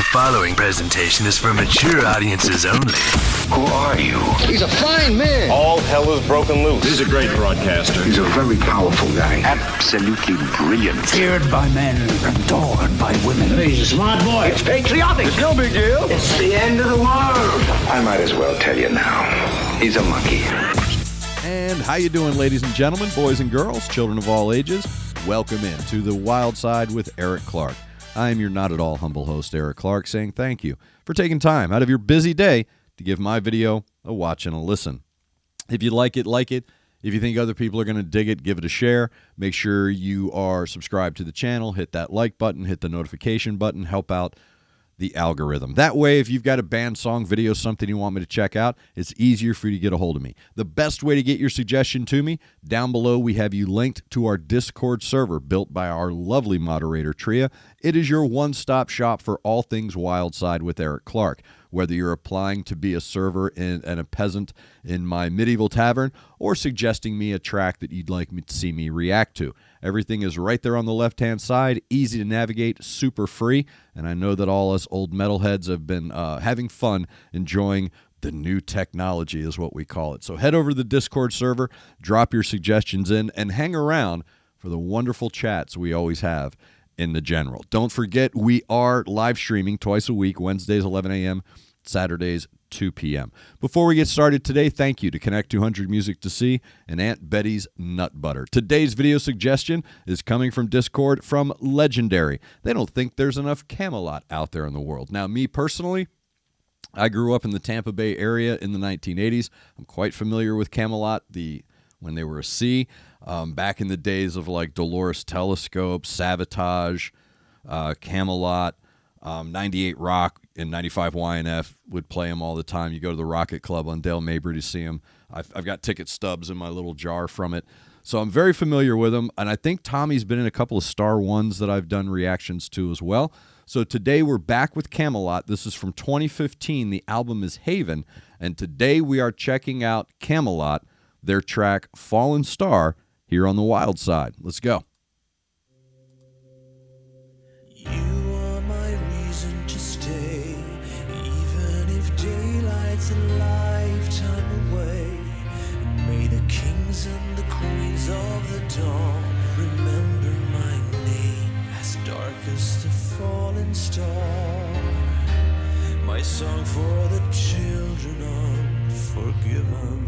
The following presentation is for mature audiences only. Who are you? He's a fine man. All hell is broken loose. He's a great broadcaster. He's a very powerful guy. Absolutely brilliant. Feared by men, adored by women. He's a smart boy. It's patriotic. It's no big deal. It's the end of the world. I might as well tell you now. He's a monkey. And how you doing, ladies and gentlemen, boys and girls, children of all ages? Welcome in to the Wildside with Eric Clark. I am your not at all humble host, Eric Clark, saying thank you for taking time out of your busy day to give my video a watch and a listen. If you like it, like it. If you think other people are going to dig it, give it a share. Make sure you are subscribed to the channel. Hit that like button. Hit the notification button. Help out the algorithm. That way, if you've got a band, song, video, something you want me to check out, it's easier for you to get a hold of me. The best way to get your suggestion to me, down below we have you linked to our Discord server built by our lovely moderator, Tria. It is your one-stop shop for all things Wildside with Eric Clark. Whether you're applying to be a server and a peasant in my medieval tavern or suggesting me a track that you'd like me to see me react to. Everything is right there on the left-hand side, easy to navigate, super free, and I know that all us old metalheads have been having fun enjoying the new technology is what we call it. So head over to the Discord server, drop your suggestions in, and hang around for the wonderful chats we always have in the general. Don't forget, we are live streaming twice a week, Wednesdays 11 a.m., Saturdays 2 p.m. Before we get started today, thank you to Connect 200 Music to See and Aunt Betty's Nut Butter. Today's video suggestion is coming from Discord from Legendary. They don't think there's enough Kamelot out there in the world. Now, me personally, I grew up in the Tampa Bay area in the 1980s. I'm quite familiar with Kamelot, when they were a C. Back in the days of like Dolores Telescope, Sabotage, Kamelot, 98 Rock and 95 YNF would play them all the time. You go to the Rocket Club on Dale Mabry to see them. I've got ticket stubs in my little jar from it. So I'm very familiar with them, and I think Tommy's been in a couple of Star Ones that I've done reactions to as well. So today we're back with Kamelot. This is from 2015. The album is Haven, and today we are checking out Kamelot, their track Fallen Star, here on the Wildside. Let's go. You are my reason to stay, even if daylight's a lifetime away. May the kings and the queens of the dawn remember my name as dark as the fallen star. My song for the children unforgiven.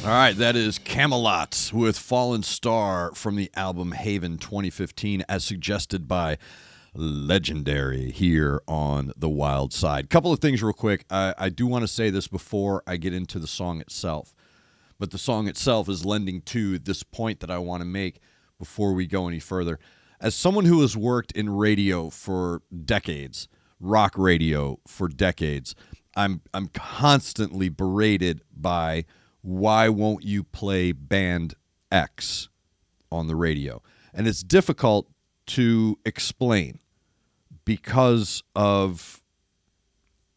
All right, that is Kamelot with Fallen Star from the album Haven 2015, as suggested by Legendary here on the Wildside. Couple of things real quick. I do want to say this before I get into the song itself, but the song itself is lending to this point that I want to make before we go any further. As someone who has worked in radio for decades, rock radio for decades, I'm constantly berated by why won't you play band X on the radio? And it's difficult to explain because of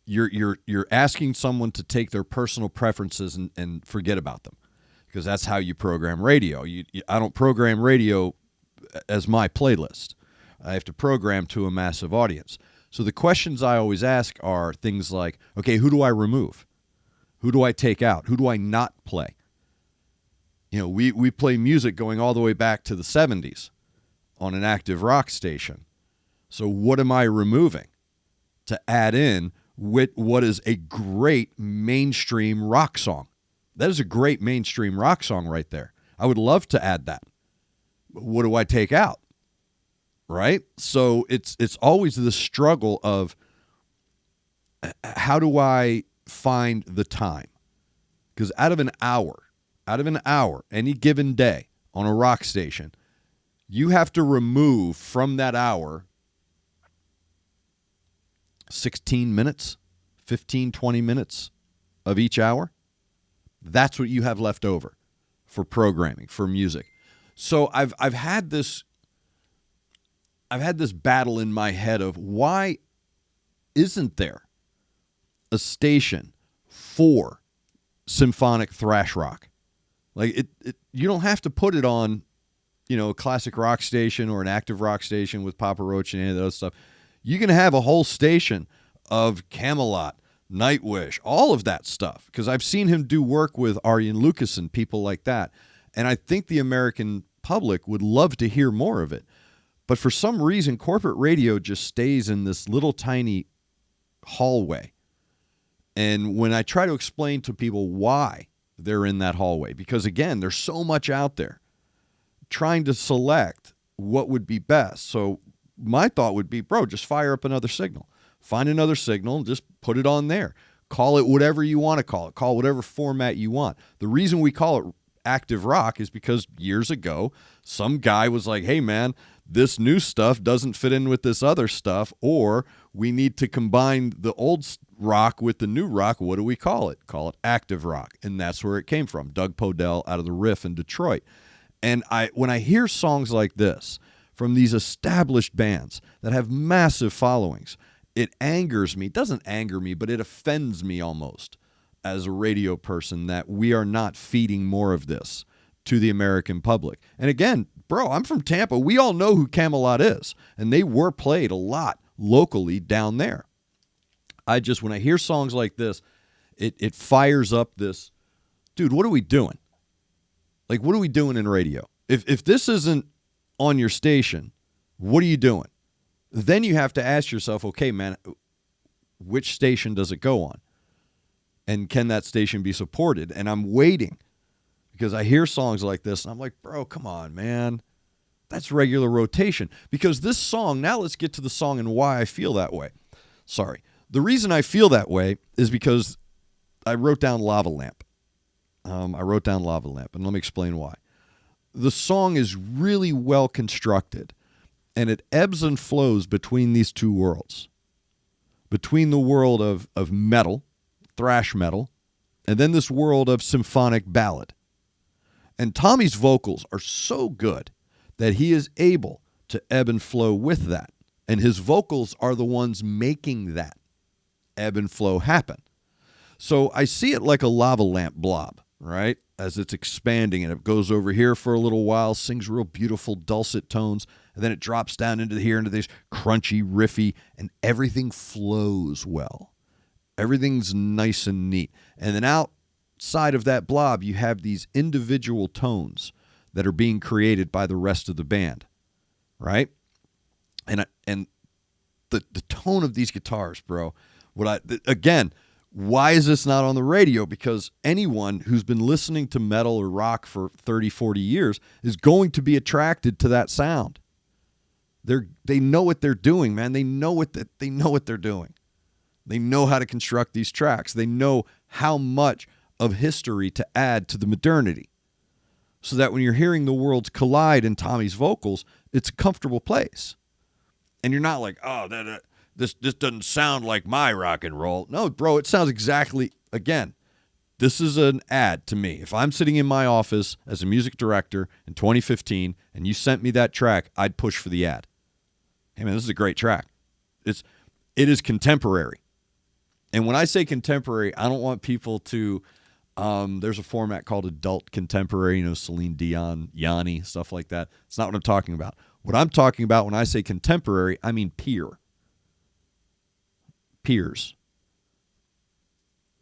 you're asking someone to take their personal preferences and forget about them, because that's how you program radio. I don't program radio as my playlist. I have to program to a massive audience. So the questions I always ask are things like, okay, who do I remove? Who do I take out? Who do I not play? You know, we play music going all the way back to the 70s on an active rock station. So what am I removing to add in with what is a great mainstream rock song? That is a great mainstream rock song right there. I would love to add that. But what do I take out? Right? So it's always this struggle of how do I find the time? Because out of an hour, any given day on a rock station, you have to remove from that hour 16 minutes, 15, 20 minutes of each hour. That's what you have left over for programming, for music. So I've had this battle in my head of why isn't there a station for symphonic thrash rock? Like you don't have to put it on, you know, a classic rock station or an active rock station with Papa Roach and any of those stuff. You can have a whole station of Kamelot, Nightwish, all of that stuff, because I've seen him do work with Arjen Lucas and people like that. And I think the American public would love to hear more of it. But for some reason, corporate radio just stays in this little tiny hallway. And when I try to explain to people why they're in that hallway, because again, there's so much out there, trying to select what would be best. So my thought would be, bro, just fire up another signal. Find another signal and just put it on there. Call it whatever you want to call it. Call whatever format you want. The reason we call it active rock is because years ago, some guy was like, hey, man, this new stuff doesn't fit in with this other stuff, or we need to combine the old rock with the new rock. What do we call it? Call it active rock. And that's where it came from. Doug Podell out of the Riff in Detroit. And when I hear songs like this from these established bands that have massive followings, it angers me. It doesn't anger me, but it offends me almost as a radio person that we are not feeding more of this to the American public. And again, bro, I'm from Tampa. We all know who Kamelot is, and they were played a lot locally down there. When I hear songs like this, it fires up this, dude, what are we doing? Like, what are we doing in radio? If this isn't on your station, what are you doing? Then you have to ask yourself, okay, man, which station does it go on? And can that station be supported? And I'm waiting because I hear songs like this, and I'm like, bro, come on, man. That's regular rotation. Because this song, now let's get to the song and why I feel that way. Sorry. The reason I feel that way is because I wrote down Lava Lamp. And let me explain why. The song is really well constructed, and it ebbs and flows between these two worlds. Between the world of metal, thrash metal, and then this world of symphonic ballad. And Tommy's vocals are so good that he is able to ebb and flow with that. And his vocals are the ones making that ebb and flow happen. So I see it like a lava lamp blob, right? As it's expanding, and it goes over here for a little while, sings real beautiful dulcet tones, and then it drops down into these crunchy, riffy, and everything flows well. Everything's nice and neat. And then outside of that blob, you have these individual tones that are being created by the rest of the band, right? And the tone of these guitars, bro. Again, Why is this not on the radio? Because anyone who's been listening to metal or rock for 30, 40 years is going to be attracted to that sound. They know what they're doing, man. They know what they're doing. They know how to construct these tracks. They know how much of history to add to the modernity. So that when you're hearing the worlds collide in Tommy's vocals, it's a comfortable place. And you're not like, oh, this doesn't sound like my rock and roll. No, bro, it sounds exactly, again, this is an ad to me. If I'm sitting in my office as a music director in 2015 and you sent me that track, I'd push for the ad. Hey, man, this is a great track. It is contemporary. And when I say contemporary, I don't want people to, there's a format called adult contemporary, Celine Dion, Yanni, stuff like that. It's not what I'm talking about. What I'm talking about when I say contemporary, I mean peers.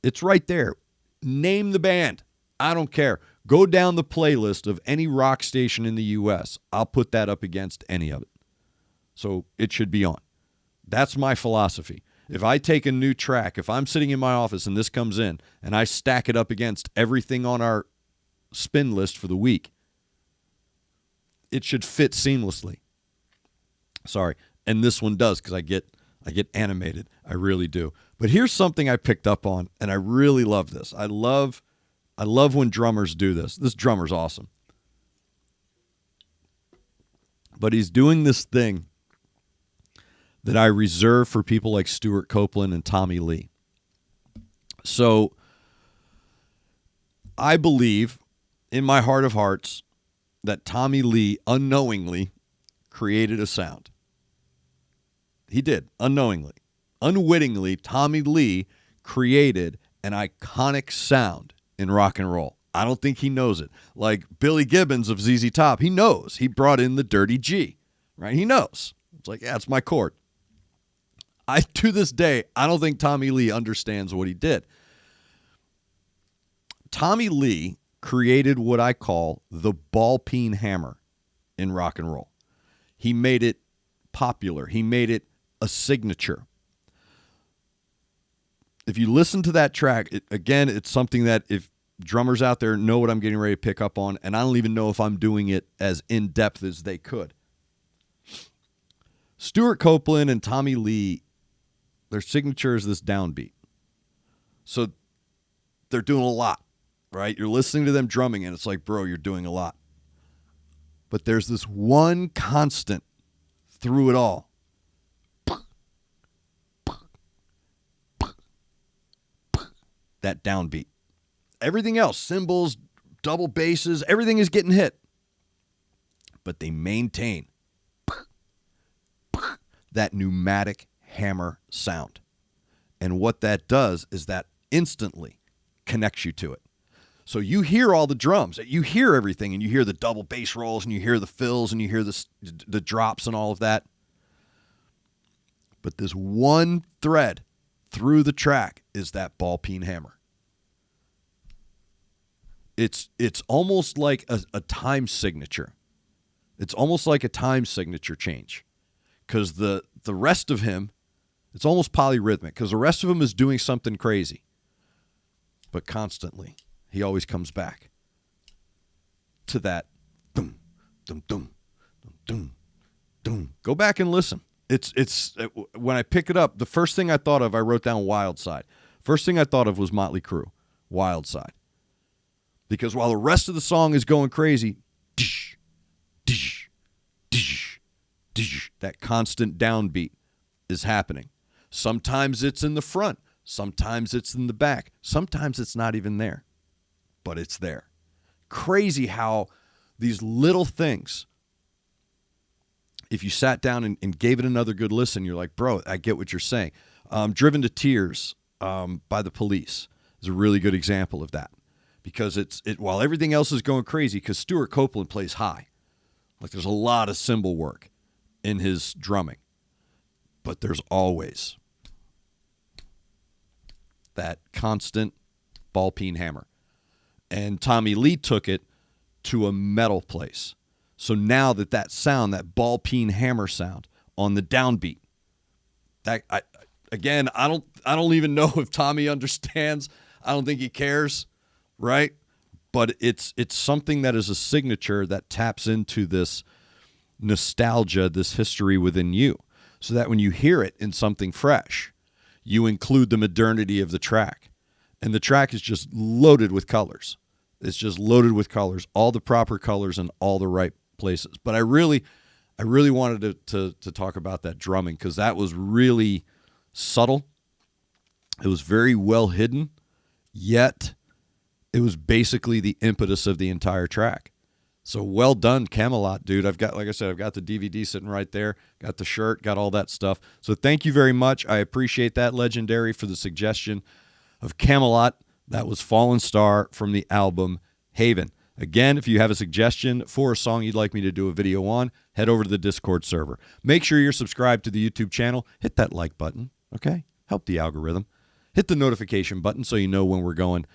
It's right there. Name the band. I don't care. Go down the playlist of any rock station in the U.S. I'll put that up against any of it. So it should be on. That's my philosophy. If I take a new track, if I'm sitting in my office and this comes in and I stack it up against everything on our spin list for the week, it should fit seamlessly. Sorry. And this one does because I get animated. I really do. But here's something I picked up on, and I really love this. I love when drummers do this. This drummer's awesome. But he's doing this thing that I reserve for people like Stuart Copeland and Tommy Lee. So I believe in my heart of hearts that Tommy Lee unknowingly created a sound. He did, unknowingly. Unwittingly, Tommy Lee created an iconic sound in rock and roll. I don't think he knows it. Like Billy Gibbons of ZZ Top, he knows. He brought in the dirty G, right? He knows. It's like, yeah, it's my chord. To this day, I don't think Tommy Lee understands what he did. Tommy Lee created what I call the ball-peen hammer in rock and roll. He made it popular. He made it a signature. If you listen to that track, it's something that if drummers out there know what I'm getting ready to pick up on, and I don't even know if I'm doing it as in-depth as they could. Stuart Copeland and Tommy Lee, their signature is this downbeat. So they're doing a lot, right? You're listening to them drumming, and it's like, bro, you're doing a lot. But there's this one constant through it all. That downbeat. Everything else, cymbals, double basses, everything is getting hit. But they maintain that pneumatic hammer sound. And what that does is that instantly connects you to it. So you hear all the drums, you hear everything, and you hear the double bass rolls, and you hear the fills, and you hear the drops and all of that. But this one thread through the track is that ball-peen hammer. It's almost like a time signature. It's almost like a time signature change. Because the rest of him, it's almost polyrhythmic, because the rest of him is doing something crazy. But constantly, he always comes back to that dum, dum, dum, dum, dum, dum. Go back and listen. It's when I pick it up, the first thing I thought of, I wrote down Wildside. First thing I thought of was Motley Crue, Wildside. Because while the rest of the song is going crazy, dish, dish, dish, dish, that constant downbeat is happening. Sometimes it's in the front. Sometimes it's in the back. Sometimes it's not even there. But it's there. Crazy how these little things, if you sat down and gave it another good listen, you're like, bro, I get what you're saying. Driven to Tears by The Police is a really good example of that. Because while everything else is going crazy, because Stuart Copeland plays high. Like there's a lot of cymbal work in his drumming. But there's always that constant ball-peen hammer. And Tommy Lee took it to a metal place. So now that sound, that ball-peen hammer sound on the downbeat, I I don't even know if Tommy understands. I don't think he cares, right? But it's something that is a signature that taps into this nostalgia, this history within you, so that when you hear it in something fresh, you include the modernity of the track. And the track is just loaded with colors. It's just loaded with colors, all the proper colors in all the right places. But I really wanted to talk about that drumming, because that was really subtle. It was very well hidden, yet it was basically the impetus of the entire track. So well done, Kamelot, dude. Like I said, I've got the DVD sitting right there, got the shirt, got all that stuff. So thank you very much. I appreciate that, Legendary, for the suggestion of Kamelot. That was Fallen Star from the album Haven. Again, if you have a suggestion for a song you'd like me to do a video on, head over to the Discord server. Make sure you're subscribed to the YouTube channel. Hit that like button, okay? Help the algorithm. Hit the notification button so you know when we're doing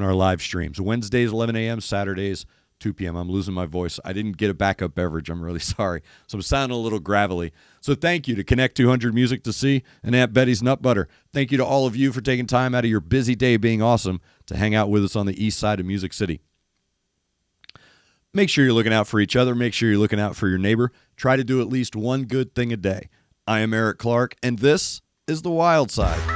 our live streams. Wednesdays, 11 a.m., Saturdays, 2 p.m. I'm losing my voice. I didn't get a backup beverage. I'm really sorry. So I'm sounding a little gravelly. So thank you to Connect 200 Music to See and Aunt Betty's Nut Butter. Thank you to all of you for taking time out of your busy day being awesome to hang out with us on the east side of Music City. Make sure you're looking out for each other. Make sure you're looking out for your neighbor. Try to do at least one good thing a day. I am Eric Clark, and this is the Wildside.